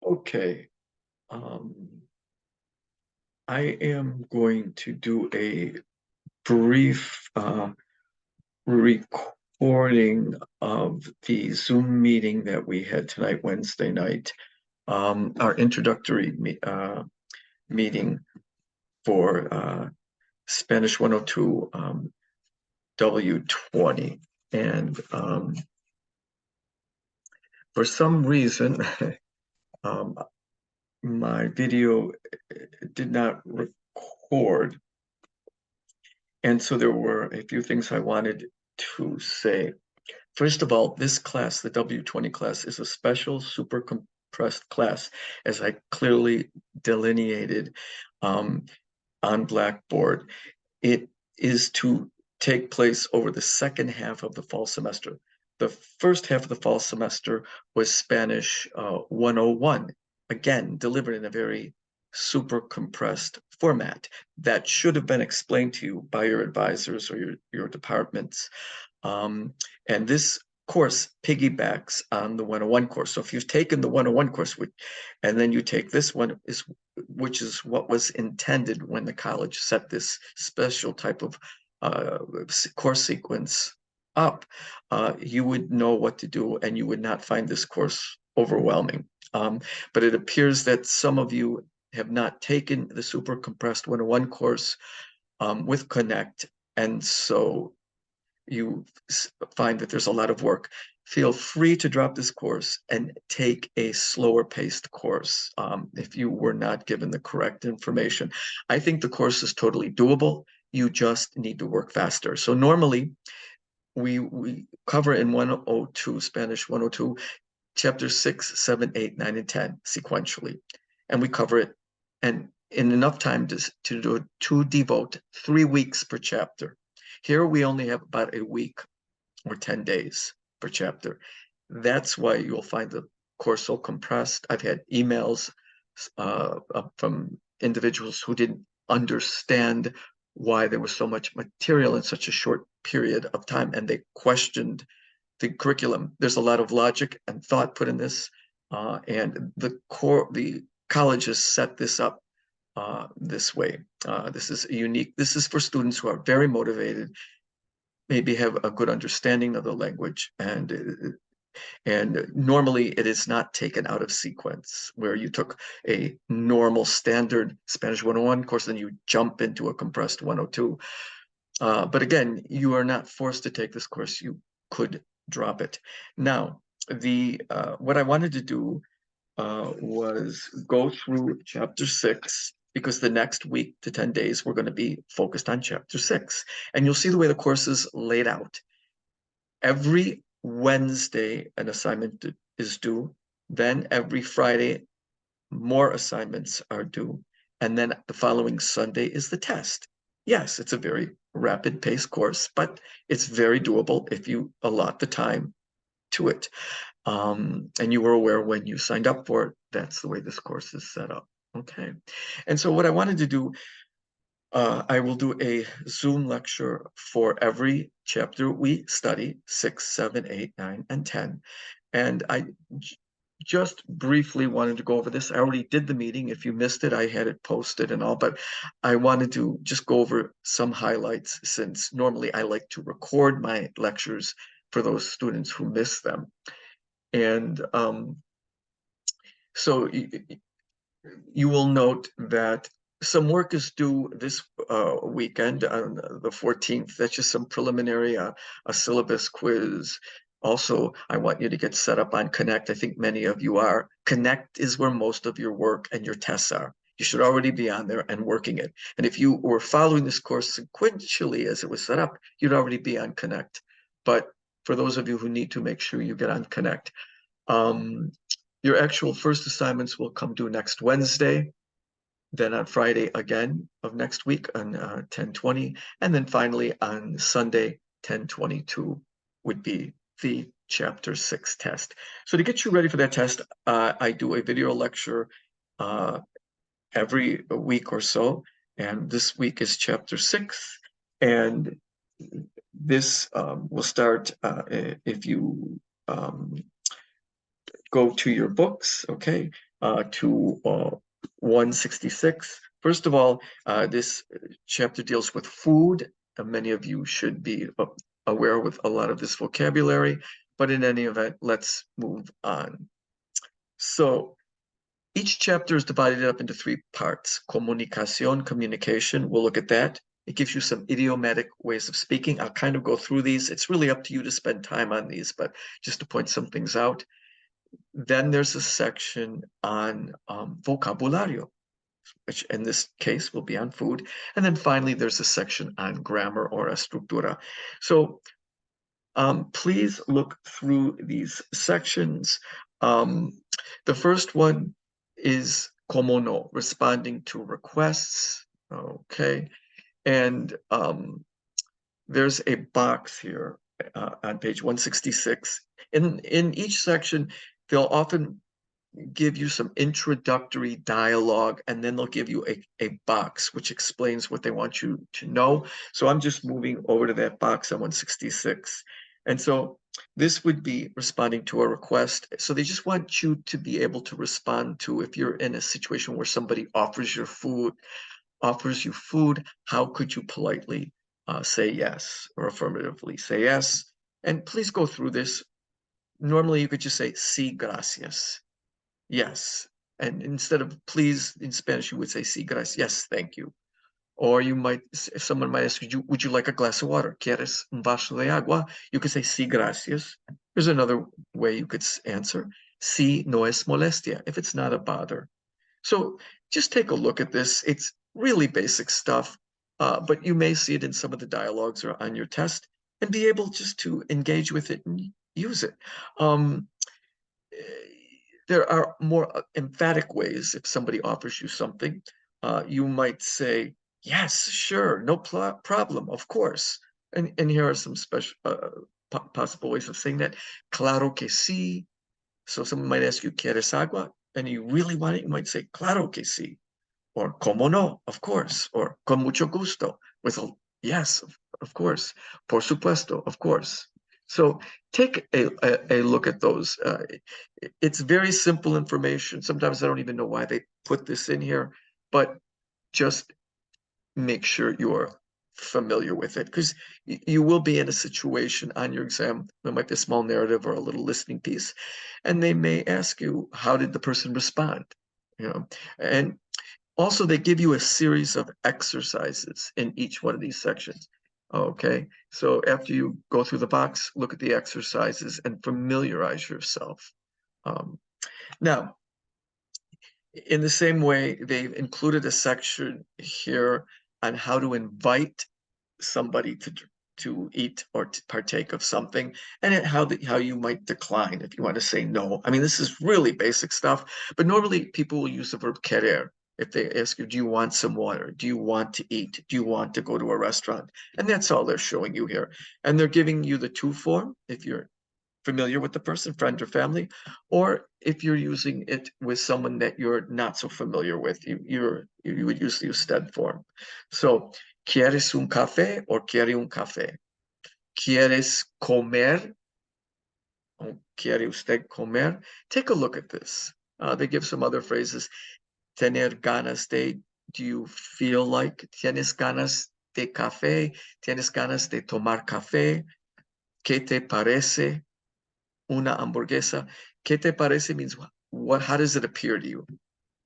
Okay. I am going to do a brief recording of the Zoom meeting that we had tonight, Wednesday night, our introductory meeting for Spanish 102 W20. And for some reason, my video did not record. And so there were a few things I wanted to say. First of all, this class, the W20 class, is a special super compressed class, as I clearly delineated on Blackboard. It is to take place over the second half of the fall semester. The first half of the fall semester was Spanish 101, again, delivered in a very super compressed format that should have been explained to you by your advisors or your departments. And this course piggybacks on the 101 course. So if you've taken the 101 course, and then you take this one, which is what was intended when the college set this special type of course sequence up, you would know what to do and you would not find this course overwhelming. But it appears that some of you have not taken the super compressed 101 course with Connect, and so you find that there's a lot of work. Feel free to drop this course and take a slower paced course if you were not given the correct information. I think the course is totally doable. You just need to work faster. So normally we cover in 102, Spanish 102, chapter 6, 7, 8, 9, and 10 sequentially. And we cover it and in enough time to devote 3 weeks per chapter. Here we only have about a week or 10 days per chapter. That's why you'll find the course so compressed. I've had emails from individuals who didn't understand why there was so much material in such a short period of time, and they questioned the curriculum. There's a lot of logic and thought put in this, and the college has set this up this way. This is unique. This is for students who are very motivated, maybe have a good understanding of the language, and normally it is not taken out of sequence where you took a normal standard Spanish 101 course and you jump into a compressed 102. But again, you are not forced to take this course. You could drop it. Now, what I wanted to do was go through chapter 6, because the next week to 10 days, we're going to be focused on chapter 6. And you'll see the way the course is laid out. Every Wednesday, an assignment is due. Then every Friday, more assignments are due. And then the following Sunday is the test. Yes, it's a very rapid paced course, but it's very doable if you allot the time to it. And you were aware when you signed up for it, that's the way this course is set up. Okay. And so what I wanted to do, I will do a Zoom lecture for every chapter we study, 6, 7, 8, 9, and 10. And I just briefly wanted to go over this. I already did the meeting. If you missed it, I had it posted and all, but I wanted to just go over some highlights, since normally I like to record my lectures for those students who miss them. And so you will note that some work is due this weekend on the 14th. That's just some preliminary, a syllabus quiz. Also, I want you to get set up on Connect. I think many of you are. Connect is where most of your work and your tests are. You should already be on there and working it. And if you were following this course sequentially as it was set up, you'd already be on Connect. But for those of you who need to, make sure you get on Connect. Your actual first assignments will come due next Wednesday, then on Friday again of next week on 10/20, and then finally on Sunday 10/22 would be the chapter 6 test. So to get you ready for that test, I do a video lecture every week or so, and this week is chapter 6, and this will start if you go to your books, okay? to 166. First of all, this chapter deals with food. Many of you should be aware with a lot of this vocabulary, but in any event, let's move on. So each chapter is divided up into 3 parts. Comunicación, communication, we'll look at that. It gives you some idiomatic ways of speaking. I'll kind of go through these. It's really up to you to spend time on these, but just to point some things out. Then there's a section on vocabulario, which in this case will be on food. And then finally, there's a section on grammar or estructura. So please look through these sections. The first one is como no, responding to requests. Okay. And there's a box here on page 166. In each section, they'll often give you some introductory dialogue, and then they'll give you a box which explains what they want you to know. So I'm just moving over to that box on 166. And so this would be responding to a request. So they just want you to be able to respond to, if you're in a situation where somebody offers you food, how could you politely say yes or affirmatively say yes? And please go through this. Normally you could just say, sí, gracias. Yes. And instead of please in Spanish, you would say sí, gracias. Yes, thank you. Or you might, if someone might ask you, would you like a glass of water? ¿Quieres un vaso de agua? You could say sí, gracias. There's another way you could answer. Sí, no es molestia, if it's not a bother. So just take a look at this. It's really basic stuff, but you may see it in some of the dialogues or on your test and be able just to engage with it and use it. There are more emphatic ways. If somebody offers you something, you might say, yes, sure, no problem, of course. And here are some special possible ways of saying that. Claro que sí. So someone might ask you, ¿quieres agua? And you really want it, you might say, claro que sí. Or como no, of course. Or con mucho gusto, with a yes, of course. Por supuesto, of course. So take a look at those. It's very simple information. Sometimes I don't even know why they put this in here, but just make sure you are familiar with it, because you will be in a situation on your exam. There might be a small narrative or a little listening piece, and they may ask you, how did the person respond? You know, and also they give you a series of exercises in each one of these sections. Okay, so after you go through the box, look at the exercises and familiarize yourself. Now, in the same way, they've included a section here on how to invite somebody to eat or to partake of something, and how you might decline if you want to say no. I mean, this is really basic stuff, but normally people will use the verb querer. If they ask you, do you want some water? Do you want to eat? Do you want to go to a restaurant? And that's all they're showing you here. And they're giving you the to form if you're familiar with the person, friend or family, or if you're using it with someone that you're not so familiar with, you would use the usted form. So, ¿quieres un café or quiere un café? ¿Quieres comer? Or ¿quiere usted comer? Take a look at this. They give some other phrases. Tener ganas de, do you feel like? ¿Tienes ganas de café? ¿Tienes ganas de tomar café? ¿Qué te parece una hamburguesa? ¿Qué te parece means what? How does it appear to you?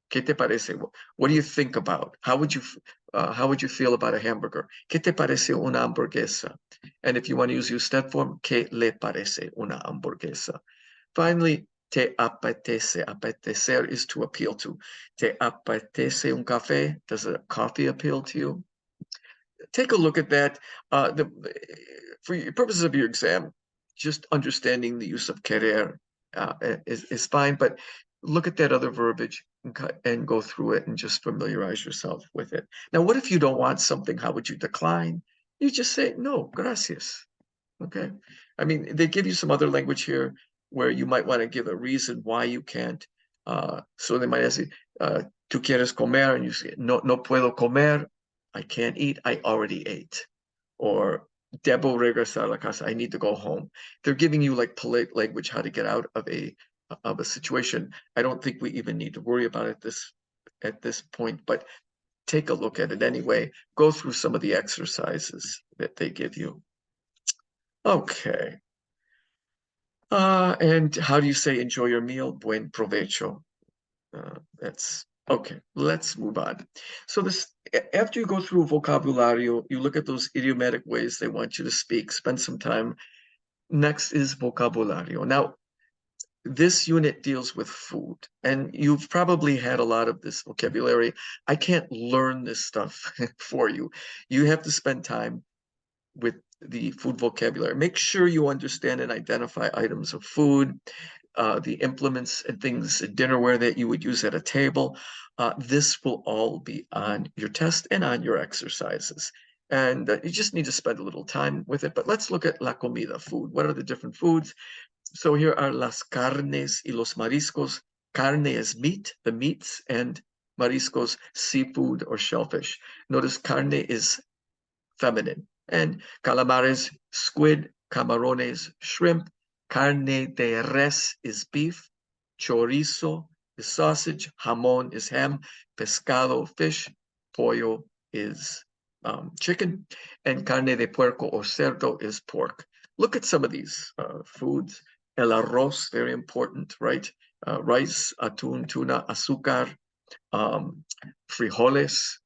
¿Qué te parece? What do you think about? How would you feel about a hamburger? ¿Qué te parece una hamburguesa? And if you want to use usted form, ¿qué le parece una hamburguesa? Finally, te apetece. Apetecer is to appeal to. Te apetece un café? Does a coffee appeal to you? Take a look at that. For purposes of your exam, just understanding the use of querer is fine, but look at that other verbiage and go through it and just familiarize yourself with it. Now, what if you don't want something? How would you decline? You just say, no, gracias. Okay. I mean, they give you some other language here where you might want to give a reason why you can't. So they might ask you, ¿tú quieres comer? And you say, no, no puedo comer. I can't eat. I already ate. Or debo regresar a la casa. I need to go home. They're giving you like polite language how to get out of a of a situation. I don't think we even need to worry about it at this point, but take a look at it anyway. Go through some of the exercises that they give you. Okay. And how do you say enjoy your meal? Buen provecho. That's okay. Let's move on. So after you go through vocabulario, you look at those idiomatic ways they want you to speak, spend some time. Next is vocabulario. Now, this unit deals with food, and you've probably had a lot of this vocabulary. I can't learn this stuff for you. You have to spend time with the food vocabulary. Make sure you understand and identify items of food, the implements and things, dinnerware that you would use at a table. This will all be on your test and on your exercises. And you just need to spend a little time with it. But let's look at la comida, food. What are the different foods? So here are las carnes y los mariscos. Carne is meat, the meats, and mariscos, seafood or shellfish. Notice carne is feminine. And calamares, squid, camarones, shrimp. Carne de res is beef. Chorizo is sausage. Jamón is ham. Pescado, fish. Pollo is chicken. And carne de puerco or cerdo is pork. Look at some of these foods. El arroz, very important, right? Rice, atún, tuna, azúcar, frijoles,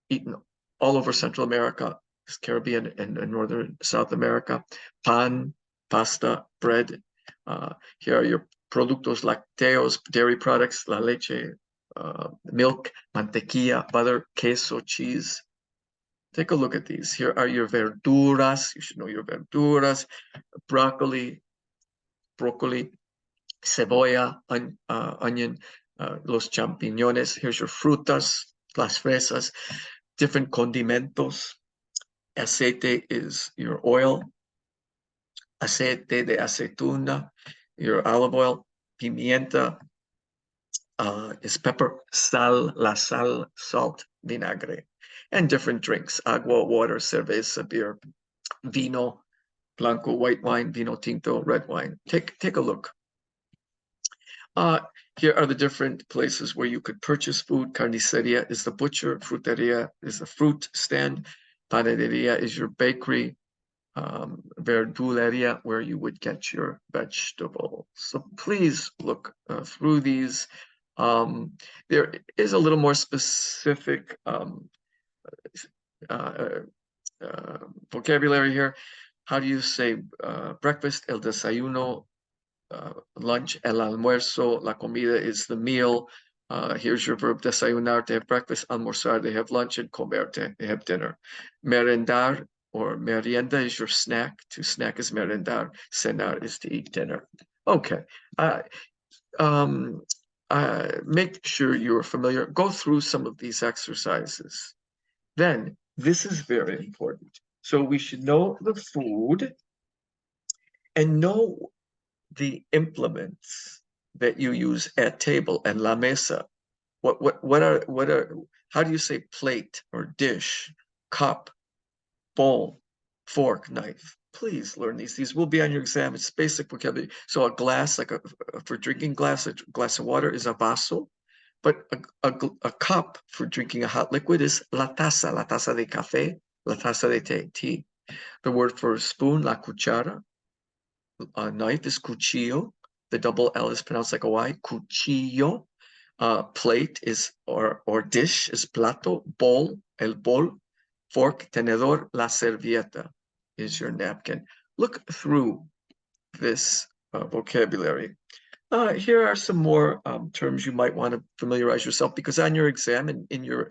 eaten all over Central America, Caribbean, and Northern South America. Pan, pasta, bread. Here are your productos lácteos, dairy products, la leche, milk, mantequilla, butter, queso, cheese. Take a look at these. Here are your verduras. You should know your verduras. Broccoli, cebolla, onion, los champiñones. Here's your frutas, las fresas, different condimentos. Aceite is your oil. Aceite de aceituna, your olive oil. Pimienta is pepper. Sal, la sal, salt, vinagre. And different drinks, agua, water, cerveza, beer, vino, blanco, white wine, vino tinto, red wine. Take a look. Here are the different places where you could purchase food. Carniceria is the butcher. Fruteria is the fruit stand. Panaderia is your bakery. Verduleria, where you would get your vegetables. So please look through these. There is a little more specific vocabulary here. How do you say breakfast? El desayuno. Lunch, el almuerzo. La comida is the meal. Here's your verb desayunar, to have breakfast. Almorzar, they have lunch. And comerte, they have dinner. Merendar or merienda is your snack. To snack is merendar. Cenar is to eat dinner. Okay. Make sure you're familiar. Go through some of these exercises. Then, this is very important. So we should know the food and know the implements that you use at table and la mesa. How do you say plate or dish, cup, bowl, fork, knife? Please learn these. These will be on your exam. It's basic vocabulary. So a glass, like for drinking glass, a glass of water is a vaso, but a cup for drinking a hot liquid is la taza de café, la taza de tea. The word for spoon, la cuchara. Knife is cuchillo. The double L is pronounced like a Y. Cuchillo. Plate is or dish is plato. Bowl, el bol. Fork, tenedor. La servieta is your napkin. Look through this vocabulary. Here are some more terms you might want to familiarize yourself, because on your exam and in your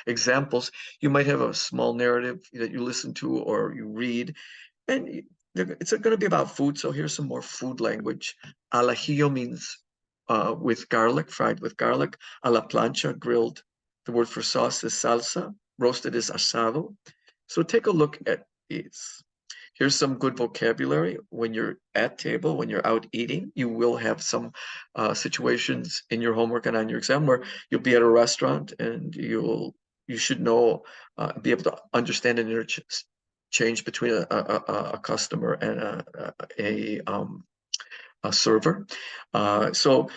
examples, you might have a small narrative that you listen to or you read, and it's going to be about food. So here's some more food language. Al ajillo means with garlic, fried with garlic. A la plancha, grilled. The word for sauce is salsa. Roasted is asado. So take a look at these. Here's some good vocabulary. When you're at table, when you're out eating, you will have some situations in your homework and on your exam where you'll be at a restaurant and you should know, be able to understand and interchange between a customer and a server. So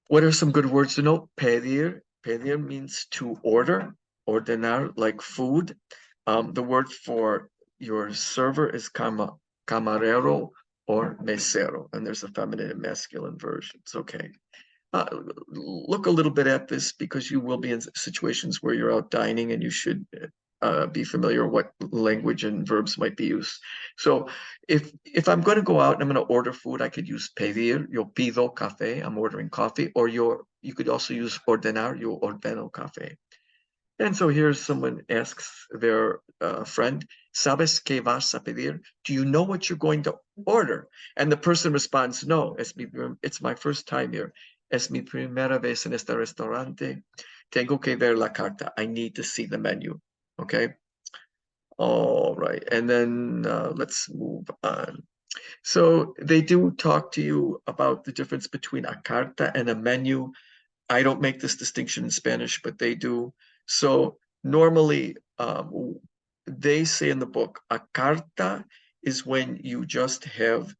what are some good words to know? Pedir. Pedir means to order. Ordenar, like food. The word for your server is camarero or mesero, and there's a feminine and masculine versions. Okay. Look a little bit at this because you will be in situations where you're out dining and you should be familiar what language and verbs might be used. So if I'm going to go out and I'm going to order food, I could use pedir, yo pido café, I'm ordering coffee, or you could also use ordenar, yo ordeno café. And so here's someone asks their friend, ¿Sabes qué vas a pedir? Do you know what you're going to order? And the person responds, no, it's my first time here. Es mi primera vez en este restaurante. Tengo que ver la carta. I need to see the menu. Okay. All right. And then let's move on. So they do talk to you about the difference between a carta and a menu. I don't make this distinction in Spanish, but they do. So normally, they say in the book, a carta is when you just have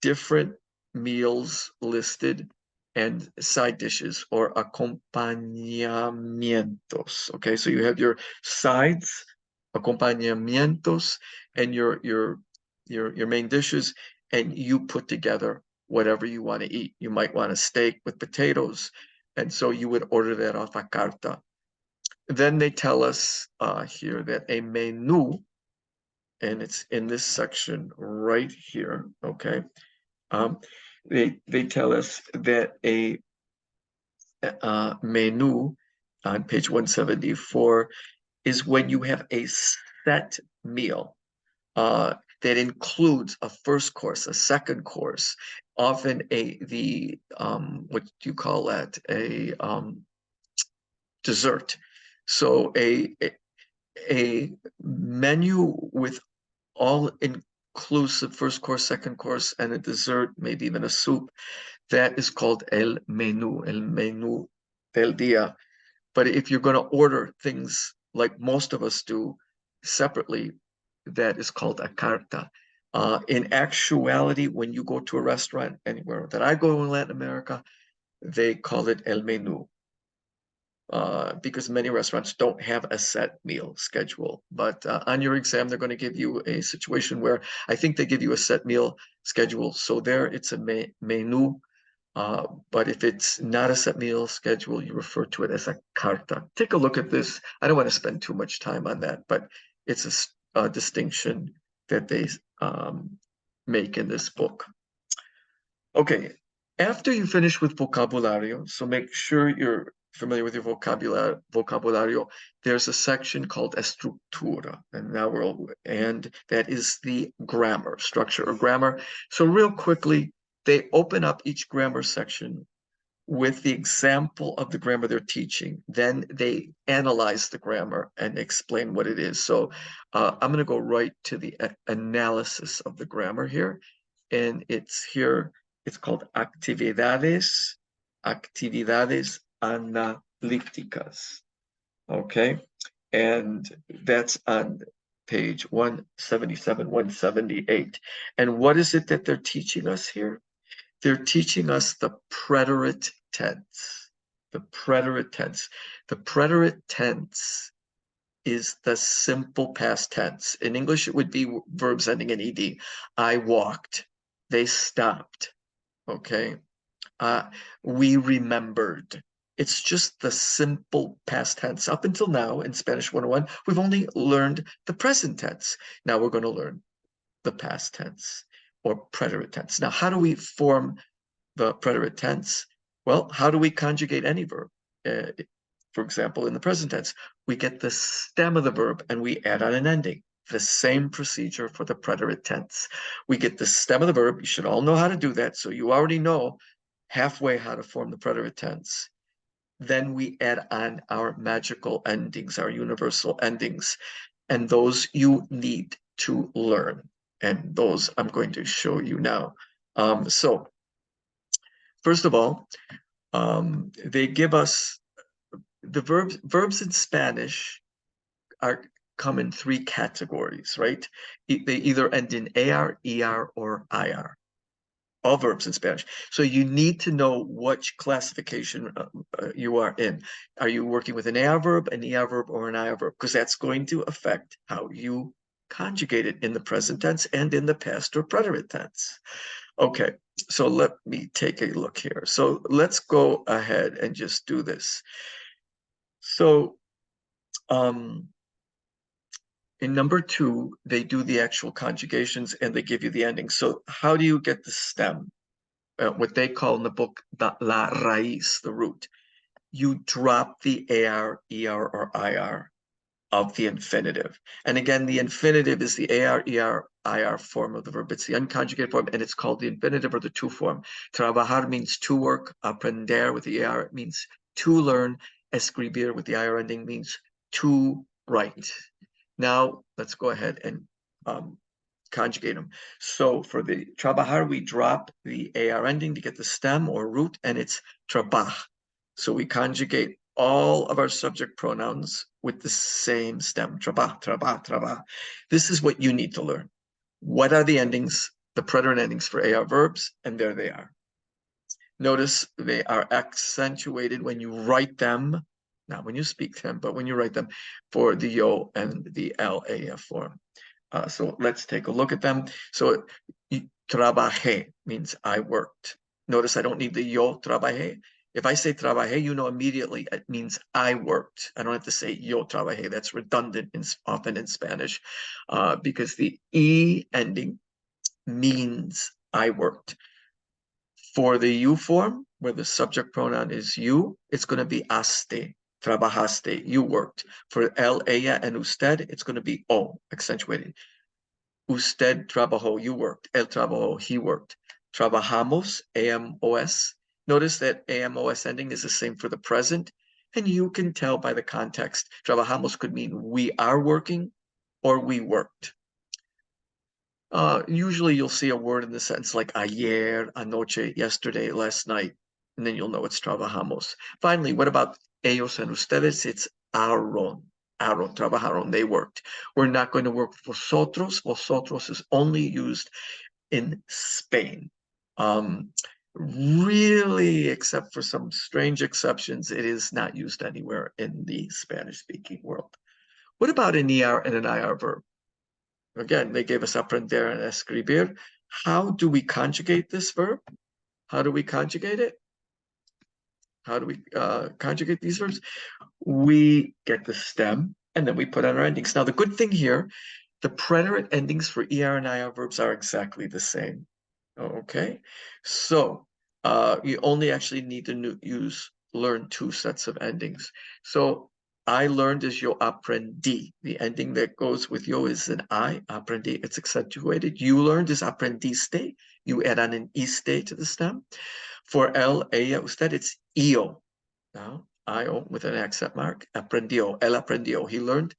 different meals listed and side dishes or acompañamientos. Okay, so you have your sides, acompañamientos, and your main dishes, and you put together whatever you want to eat. You might want a steak with potatoes, and so you would order that off a carta. Then they tell us here that a menu, and it's in this section right here, okay? They tell us that a menu on page 174 is when you have a set meal that includes a first course, a second course, often what do you call that? A dessert. So a menu with all inclusive first course, second course, and a dessert, maybe even a soup, that is called el menú del día. But if you're going to order things like most of us do separately, that is called a carta. In actuality, when you go to a restaurant anywhere that I go in Latin America, they call it el menú. Because many restaurants don't have a set meal schedule. But on your exam, they're going to give you a situation where I think they give you a set meal schedule. So there it's a menu. But if it's not a set meal schedule, you refer to it as a carta. Take a look at this. I don't want to spend too much time on that, but it's a distinction that they make in this book. Okay, after you finish with vocabulario, so make sure you're familiar with your vocabulario, there's a section called estructura, and that is the grammar, structure or grammar. So real quickly, they open up each grammar section with the example of the grammar they're teaching. Then they analyze the grammar and explain what it is. So I'm going to go right to the analysis of the grammar here. And it's here, it's called actividades analíticas. Okay. And that's on page 177, 178. And what is it that they're teaching us here? They're teaching us the preterite tense. The preterite tense. The preterite tense is the simple past tense. In English, it would be verbs ending in ed. I walked. They stopped. Okay. We remembered. It's just the simple past tense. Up until now, in Spanish 101, we've only learned the present tense. Now we're going to learn the past tense or preterite tense. Now, how do we form the preterite tense? Well, how do we conjugate any verb? For example, in the present tense, we get the stem of the verb and we add on an ending. The same procedure for the preterite tense. We get the stem of the verb. You should all know how to do that. So you already know halfway how to form the preterite tense. Then we add on our magical endings, our universal endings, and those you need to learn. And those I'm going to show you now. So first of all, they give us the verbs in Spanish come in three categories, right? They either end in AR, ER, or IR. all verbs in Spanish. So you need to know which classification you are in. Are you working with an AR verb, an ER verb, or an IR verb? Because that's going to affect how you conjugate it in the present tense and in the past or preterite tense. Okay, so let me take a look here. So let's go ahead and just do this. So in number 2, they do the actual conjugations and they give you the ending. So how do you get the stem? What they call in the book la raíz, the root. You drop the AR, ER, or IR of the infinitive. And again, the infinitive is the AR, ER, IR form of the verb. It's the unconjugated form, and it's called the infinitive or the to form. Trabajar means to work. Aprender with the AR means to learn. Escribir with the IR ending means to write. Now, let's go ahead and conjugate them. So for the trabajar, we drop the AR ending to get the stem or root, and it's trabaj. So we conjugate all of our subject pronouns with the same stem, trabaj, trabaj, trabaj. This is what you need to learn. What are the endings, the preterite endings for AR verbs? And there they are. Notice they are accentuated when you write them, not when you speak them, but when you write them, for the yo and the LAF form. So let's take a look at them. So trabajé means I worked. Notice I don't need the yo trabajé. If I say trabajé, you know immediately it means I worked. I don't have to say yo trabajé. That's redundant often in Spanish because the E ending means I worked. For the you form, where the subject pronoun is you, it's going to be haste, trabajaste, you worked. For él, ella, and usted, it's going to be o, accentuated. Usted trabajó, you worked. Él trabajó, he worked. Trabajamos, AMOS. Notice that AMOS ending is the same for the present, and you can tell by the context. Trabajamos could mean we are working or we worked. Usually you'll see a word in the sentence like ayer, anoche, yesterday, last night, and then you'll know it's trabajamos. Finally, what about ellos and ustedes? It's aron, trabajaron, they worked. We're not going to work with vosotros. Vosotros is only used in Spain. Really, except for some strange exceptions, it is not used anywhere in the Spanish-speaking world. What about an ER and an IR verb? Again, they gave us aprender and escribir. How do we conjugate this verb? How do we conjugate it? How do we conjugate these verbs? We get the stem, and then we put on our endings. Now, the good thing here, the preterite endings for ER and IR verbs are exactly the same. Okay, so you only actually need to learn 2 sets of endings. So I learned is yo aprendí. The ending that goes with yo is an I, aprendí, it's accentuated. You learned is aprendiste. You add on an iste to the stem. For él, ella, usted, it's io. Now, io with an accent mark, aprendió, él aprendió, he learned.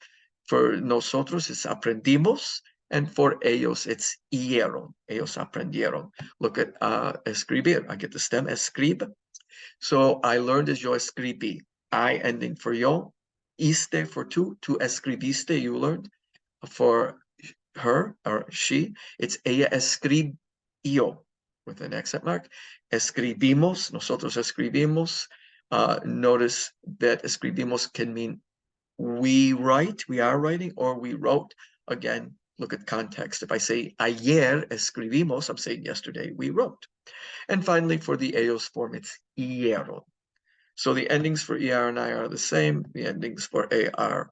For nosotros, it's aprendimos. And for ellos, it's hieron. Ellos aprendieron. Look at escribir. I get the stem, escribe. So I learned is yo escribí. I ending for yo. Iste for tú escribiste, you learned. For her or she, it's ella escribió with an accent mark. Escribimos, nosotros escribimos. Notice that escribimos can mean we write, we are writing, or we wrote. Again, look at context. If I say ayer escribimos, I'm saying yesterday we wrote. And finally, for the ellos form, it's hieron. So the endings for ER and I are the same. The endings for AR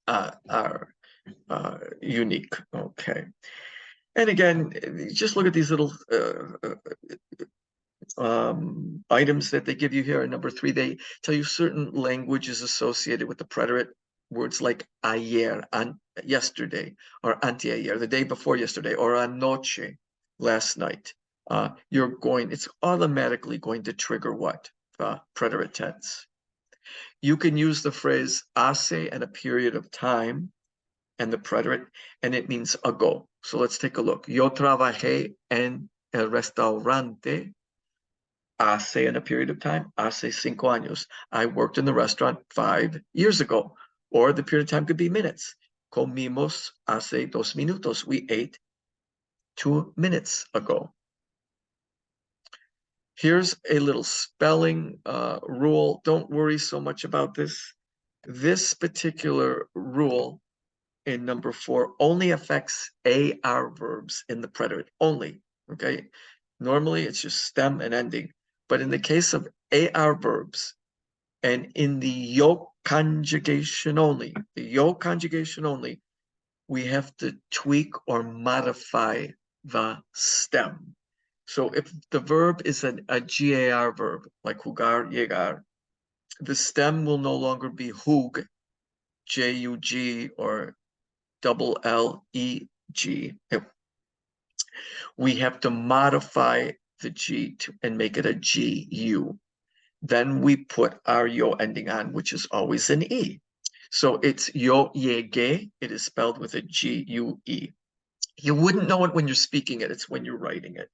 are unique. Okay. And again, just look at these little items that they give you here. In number 3, they tell you certain languages associated with the preterite words like ayer, yesterday, or anteayer, the day before yesterday, or anoche, last night. It's automatically going to trigger what? Preterite tense. You can use the phrase hace and a period of time and the preterite, and it means ago. So let's take a look. Yo trabajé en el restaurante hace in a period of time, hace 5 años. I worked in the restaurant 5 years ago. Or the period of time could be minutes. Comimos hace 2 minutos. We ate 2 minutes ago. Here's a little spelling rule. Don't worry so much about this. This particular rule in number 4 only affects AR verbs in the preterite, only, okay? Normally it's just stem and ending, but in the case of AR verbs and in the yo conjugation only, we have to tweak or modify the stem. So if the verb is a GAR verb, like jugar, llegar, the stem will no longer be jug, J-U-G, or double L-E-G. We have to modify the G and make it a G-U. Then we put our yo ending on, which is always an E. So it's yo llegué. It is spelled with a G-U-E. You wouldn't know it when you're speaking it. It's when you're writing it.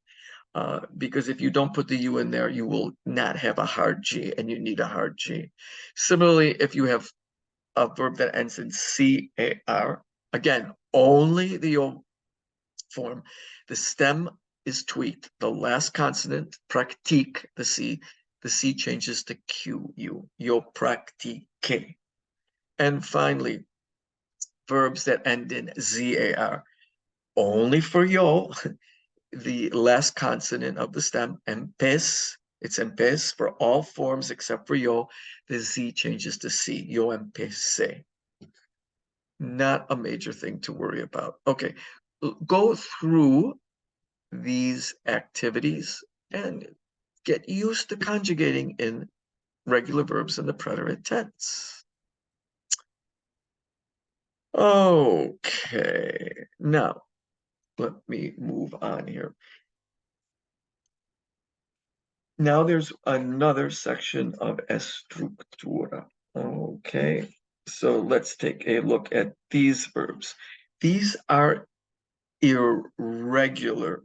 Because if you don't put the U in there, you will not have a hard G, and you need a hard G. Similarly, if you have a verb that ends in C-A-R, again, only the O form, the stem is tweaked. The last consonant, practique, the C changes to Q-U, yo practique. And finally, verbs that end in Z-A-R, only for yo, the last consonant of the stem, empez, it's empez for all forms except for yo, the Z changes to C, yo empecé. Not a major thing to worry about. Okay, go through these activities and get used to conjugating in regular verbs in the preterite tense. Okay, now let me move on here. Now there's another section of estructura. Okay, so let's take a look at these verbs. These are irregular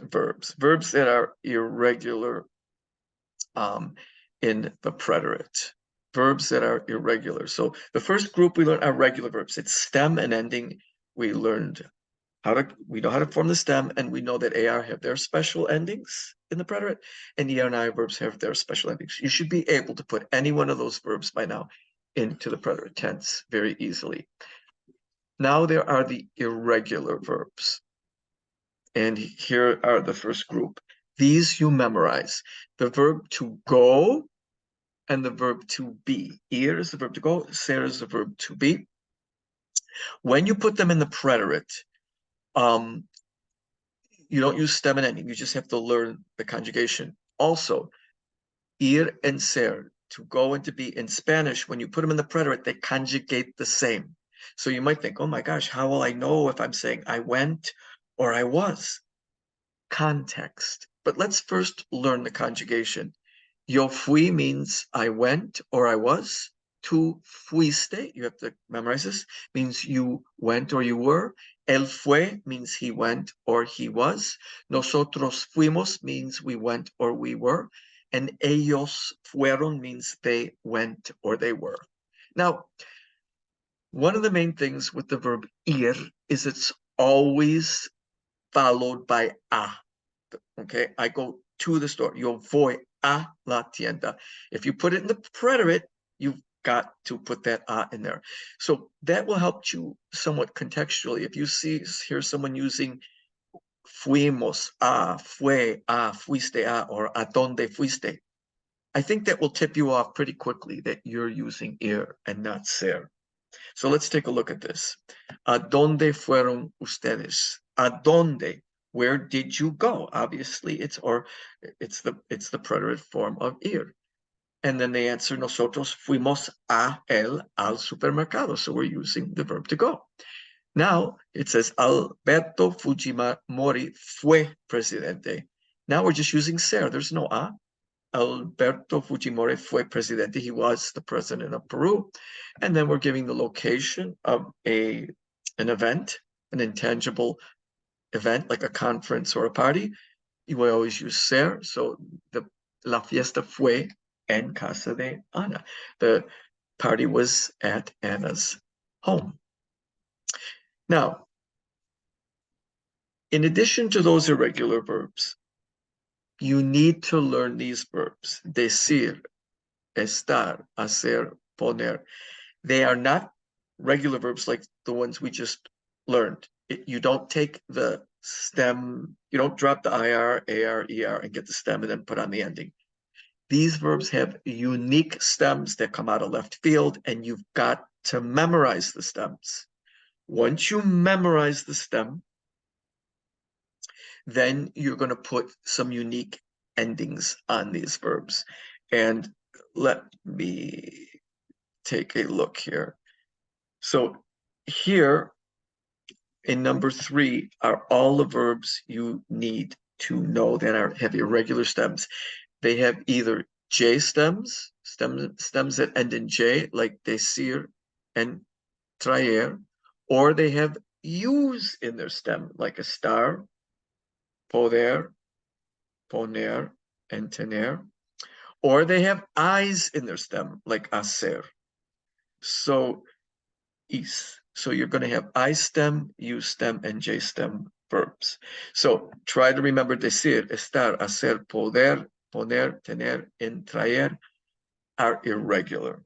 verbs that are irregular in the preterite. Verbs that are irregular. So the first group we learned are regular verbs. It's stem and ending. We learned we know how to form the stem, and we know that AR have their special endings in the preterite, and ER and I verbs have their special endings. You should be able to put any one of those verbs by now into the preterite tense very easily. Now there are the irregular verbs. And here are the first group. These you memorize. The verb to go and the verb to be. Ir is the verb to go, ser is the verb to be. When you put them in the preterite, you don't use stem and ending. You just have to learn the conjugation. Also, ir and ser, to go and to be, in Spanish, when you put them in the preterite, they conjugate the same. So you might think, oh my gosh, how will I know if I'm saying I went or I was? Context. But let's first learn the conjugation. Yo fui means I went or I was. Tu fuiste, you have to memorize this, means you went or you were. Él fue means he went or he was. Nosotros fuimos means we went or we were. And ellos fueron means they went or they were. Now, one of the main things with the verb ir is it's always followed by a. Okay, I go to the store. Yo voy a la tienda. If you put it in the preterite, you've got to put that a in there. So that will help you somewhat contextually. If you hear someone using fuimos, fue, fuiste a, or a donde fuiste, I think that will tip you off pretty quickly that you're using ir and not ser. So let's take a look at this. ¿A dónde fueron ustedes? ¿A dónde? Where did you go? Obviously, it's the preterite form of ir. And then they answer, nosotros fuimos al supermercado. So we're using the verb to go. Now it says, Alberto Fujimori fue presidente. Now we're just using ser. There's no a. Alberto Fujimori fue presidente. He was the president of Peru. And then we're giving the location of an event, an intangible event like a conference or a party. You will always use ser. So la fiesta fue en casa de Ana. The party was at Anna's home. Now, In addition to those irregular verbs, you need to learn these verbs: decir, estar, hacer, poner. They are not regular verbs like the ones we just learned. You don't take the stem, you don't drop the IR, AR, ER and get the stem and then put on the ending. These verbs have unique stems that come out of left field, and you've got to memorize the stems. Once you memorize the stem, then you're going to put some unique endings on these verbs. And let me take a look here. So here in number 3 are all the verbs you need to know that have irregular stems. They have either J stems that end in J, like decir and traer, or they have U's in their stem, like estar, poder, poner, and tener, or they have I's in their stem, like hacer. So you're going to have I stem, U stem, and J stem verbs. So try to remember decir, estar, hacer, poder, poner, tener, and traer are irregular.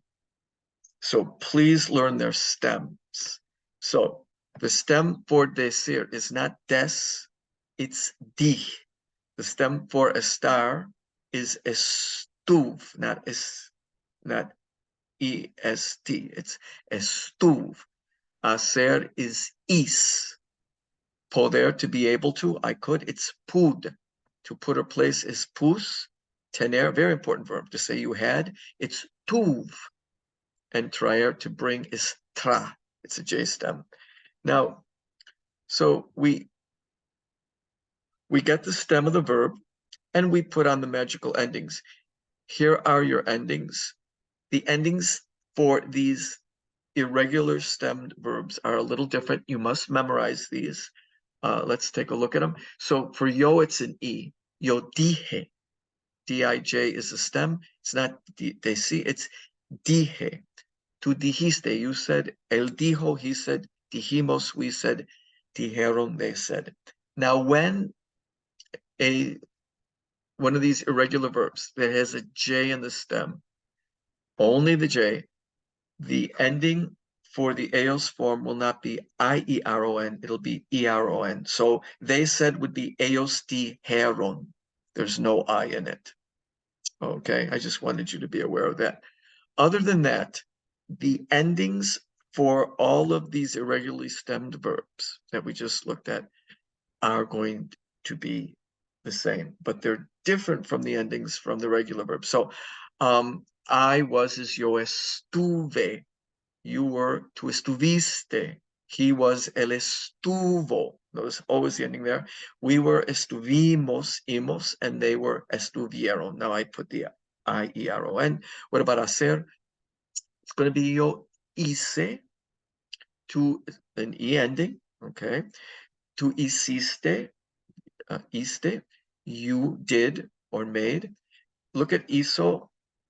So please learn their stems. So the stem for decir is not des, it's di. The stem for estar is estuv, not est. It's estuv. Hacer is is. Poder, to be able to, I could, it's pud. To put or place is pus. Tener, very important verb. To say you had, it's tuv. And traer, to bring, is tra. It's a J stem. Now, so we get the stem of the verb and we put on the magical endings. Here are your endings. The endings for these irregular stemmed verbs are a little different. You must memorize these. Let's take a look at them. So for yo, it's an E. Yo dije. D-I-J is a stem. It's not deci, it's dije. Tu dijiste, you said. Él dijo, he said. Dijimos, we said. Dijeron, they said. Now, when one of these irregular verbs that has a J in the stem, only the J, the ending for the eos form will not be I-E-R-O-N, it'll be E-R-O-N. So they said would be eos dijeron. There's no I in it. Okay, I just wanted you to be aware of that. Other than that, the endings for all of these irregularly stemmed verbs that we just looked at are going to be the same, but they're different from the endings from the regular verbs. So I was is yo estuve. You were, tu estuviste. He was, él estuvo. Notice always the ending there. We were, estuvimos, imos, and they were, estuvieron. Now I put the I-E-R-O-N. What about hacer? It's going to be yo hice, to an E ending, okay? Tu hiciste, iste, you did or made. Look at hizo.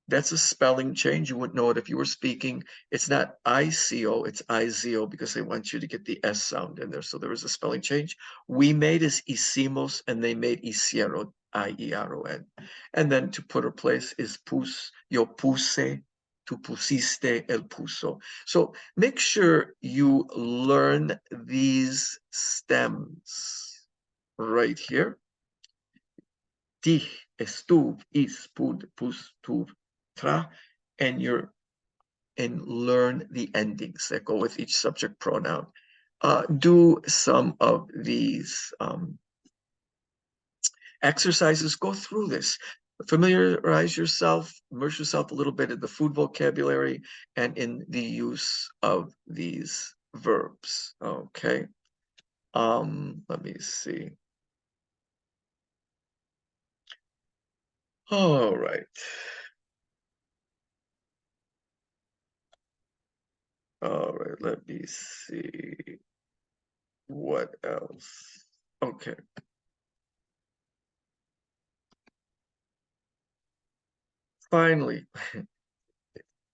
That's a spelling change. You wouldn't know it if you were speaking. It's not I-C-O, it's I-Z-O because they want you to get the S sound in there. So there is a spelling change. We made is hicimos and they made hicieron, I-E-R-O-N. And then to put or place is pus, yo puse, tu pusiste, él puso. So make sure you learn these stems right here. Dich, estuv, is, pud, pus, tuv, tra, and learn the endings that go with each subject pronoun. Do some of these exercises. Go through this. Familiarize yourself, immerse yourself a little bit in the food vocabulary and in the use of these verbs. Okay. Let me see. All right. All right, let me see. What else? Okay. Finally,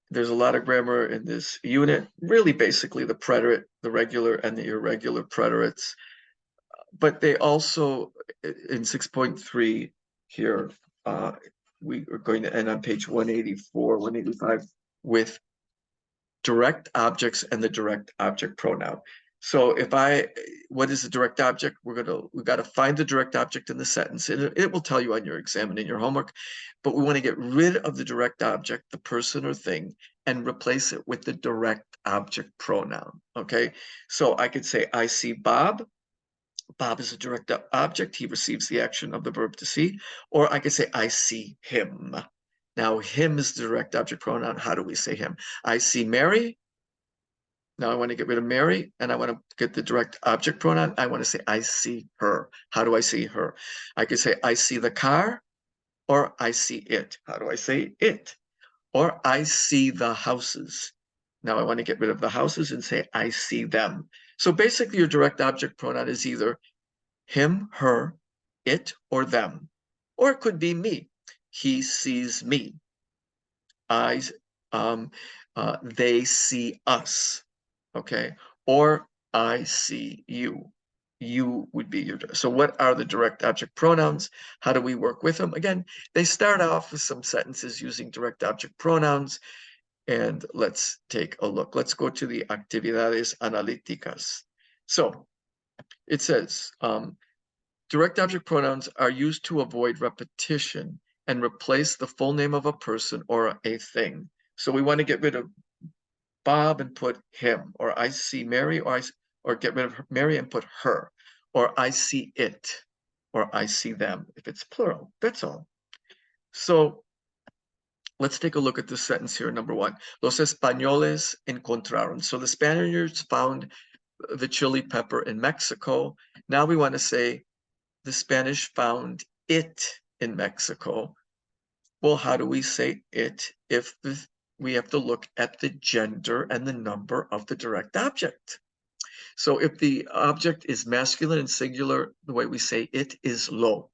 there's a lot of grammar in this unit. Really, basically, the preterite, the regular, and the irregular preterites. but they also, in 6.3 here, we are going to end on page 184, 185 with direct objects and the direct object pronoun. So what is the direct object? We got to find the direct object in the sentence. It will tell you on your exam and in your homework, but we want to get rid of the direct object, the person or thing, and replace it with the direct object pronoun, okay? So I could say, I see Bob. Bob is a direct object. He receives the action of the verb to see. Or I could say, I see him. Now, him is the direct object pronoun. How do we say him? I see Mary. Now I want to get rid of Mary and I want to get the direct object pronoun. I want to say, I see her. How do I see her? I could say, I see the car, or I see it. How do I say it? Or I see the houses. Now I want to get rid of the houses and say, I see them. So basically your direct object pronoun is either him, her, it, or them. Or it could be me. He sees me. They see us. Okay, or I see you. You would be your. So what are the direct object pronouns? How do we work with them? Again, they start off with some sentences using direct object pronouns. And let's take a look. Let's go to the actividades analíticas. So it says, direct object pronouns are used to avoid repetition and replace the full name of a person or a thing. So we want to get rid of Bob and put him, or I see Mary, or get rid of Mary and put her, or I see it, or I see them, if it's plural. That's all. So let's take a look at this sentence here, number one. Los españoles encontraron. So the Spaniards found the chili pepper in Mexico. Now we want to say the Spanish found it in Mexico. Well, how do we say it if we have to look at the gender and the number of the direct object? So if the object is masculine and singular, the way we say it is lo.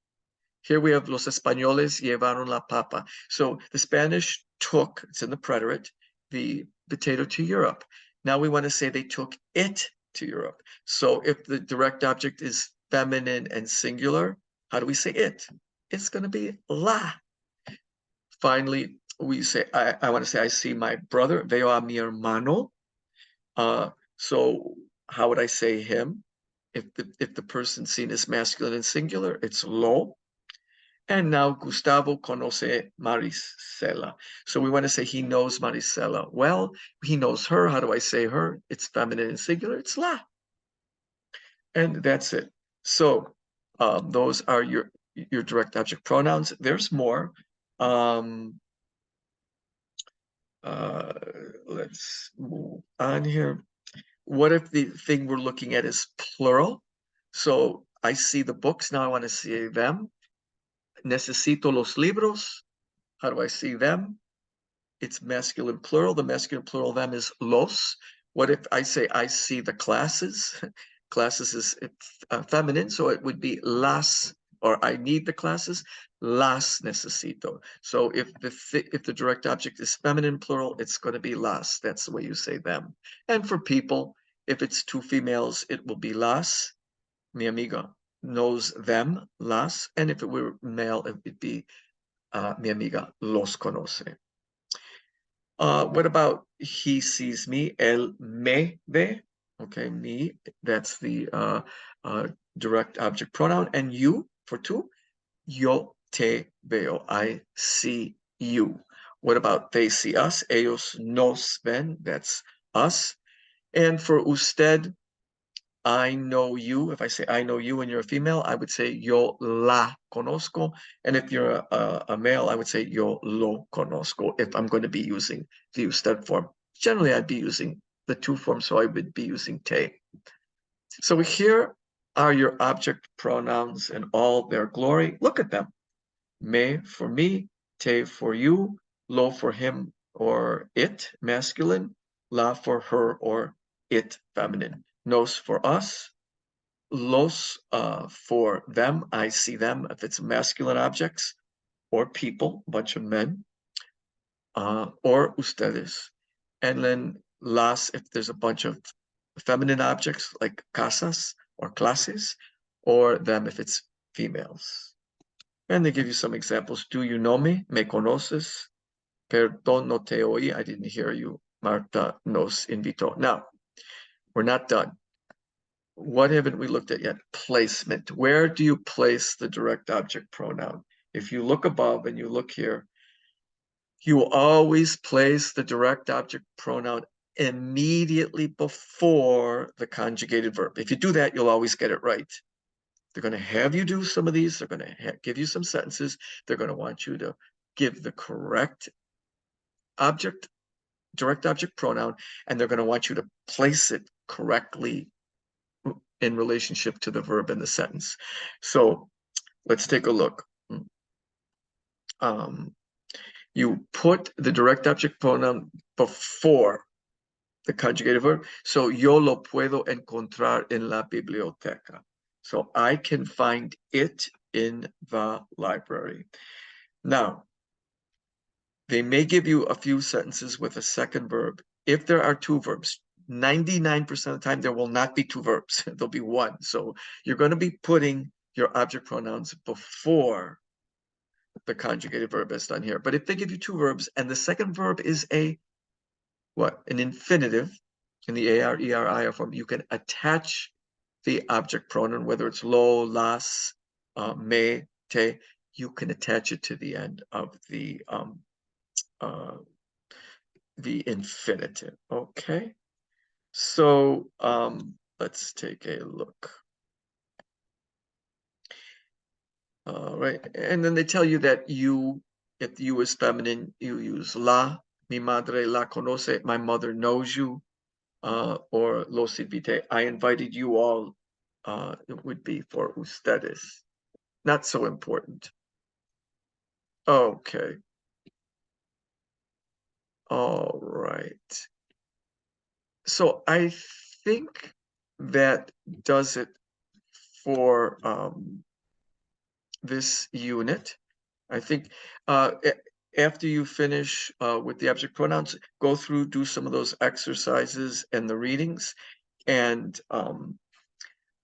Here we have los españoles llevaron la papa. So the Spanish took, it's in the preterite, the potato to Europe. Now we want to say they took it to Europe. So if the direct object is feminine and singular, how do we say it? It's going to be la. Finally, we say, I want to say, I see my brother, veo a mi hermano. So how would I say him? If the person seen is masculine and singular, it's lo. And now Gustavo conoce Marisela. So we want to say he knows Marisela. Well, he knows her. How do I say her? It's feminine and singular. It's la. And that's it. So those are your direct object pronouns. There's more. Let's move on here. What if the thing we're looking at is plural? So I see the books. Now I want to see them. Necesito los libros. How do I see them? It's masculine plural. The masculine plural of them is los. What if I say I see the classes? Classes is feminine, so it would be las, or I need the classes. Las necesito. So if the direct object is feminine plural, it's going to be las. That's the way you say them. And for people, if it's two females, it will be las. Mi amiga knows them, las. And if it were male, it would be mi amiga los conoce. What about he sees me? Él me ve. Okay, me, that's the direct object pronoun. And you, for two, yo te veo. I see you. What about they see us? Ellos nos ven. That's us. And for usted, I know you. If I say I know you and you're a female, I would say yo la conozco. And if you're a male, I would say yo lo conozco if I'm going to be using the usted form. Generally, I'd be using the two forms, so I would be using te. So here are your object pronouns in all their glory. Look at them. Me for me, te for you, lo for him or it, masculine, la for her or it, feminine. Nos for us, los for them, I see them, if it's masculine objects, or people, a bunch of men, or ustedes. And then las, if there's a bunch of feminine objects like casas or clases, or them if it's females. And they give you some examples. Do you know me? ¿Me conoces? Perdón, no te oí. I didn't hear you. Marta nos invitó. Now, we're not done. What haven't we looked at yet? Placement. Where do you place the direct object pronoun? If you look above and you look here, you always place the direct object pronoun immediately before the conjugated verb. If you do that, you'll always get it right. They're going to have you do some of these. They're going to give you some sentences. They're going to want you to give the correct object, direct object pronoun, and they're going to want you to place it correctly in relationship to the verb in the sentence. So let's take a look. You put the direct object pronoun before the conjugated verb. So yo lo puedo encontrar en la biblioteca. So I can find it in the library. Now, they may give you a few sentences with a second verb. If there are two verbs, 99% of the time, there will not be two verbs. There'll be one. So you're going to be putting your object pronouns before the conjugated verb is done here. But if they give you two verbs and the second verb is an infinitive in the AR, ER, IR form, you can attach the object pronoun, whether it's lo, las, me, te, you can attach it to the end of the infinitive. Okay, so let's take a look. All right, and then they tell you that if you is feminine, you use la. Mi madre la conoce. My mother knows you. Or los invité. I invited you all. It would be for ustedes. Not so important. Okay. All right. So I think that does it for this unit. I think after you finish with the object pronouns, go through, do some of those exercises and the readings. And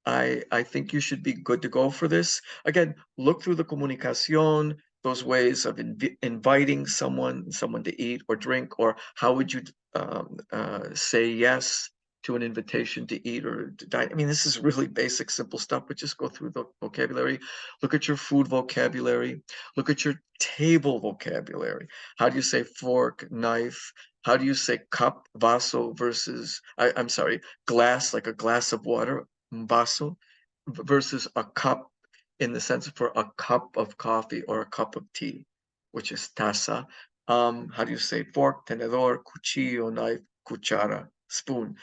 I think you should be good to go for this. Again, look through the comunicación, those ways of inviting someone to eat or drink, or how would you say yes to an invitation to eat or to dine. I mean, this is really basic, simple stuff, but just go through the vocabulary. Look at your food vocabulary. Look at your table vocabulary. How do you say fork, knife? How do you say cup, vaso versus, I'm sorry, glass, like a glass of water, vaso, versus a cup in the sense for a cup of coffee or a cup of tea, which is taza. How do you say fork, tenedor, cuchillo, knife, cuchara, spoon?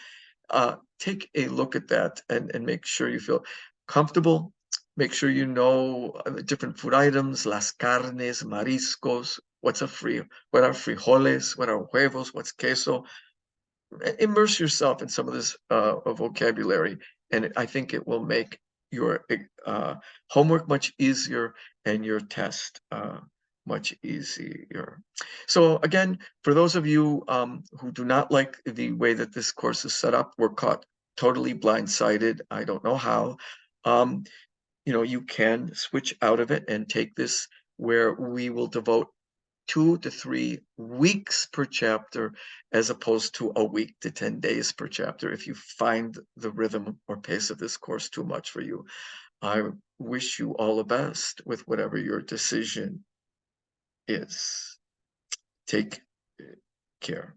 Take a look at that and make sure you feel comfortable. Make sure you know the different food items, las carnes, mariscos, what are frijoles, what are huevos, what's queso. Immerse yourself in some of this vocabulary, and I think it will make your homework much easier and your test much easier. So again, for those of you who do not like the way that this course is set up, we're caught totally blindsided. I don't know how. You can switch out of it and take this where we will devote 2 to 3 weeks per chapter as opposed to a week to 10 days per chapter if you find the rhythm or pace of this course too much for you. I wish you all the best with whatever your decision is. Take care.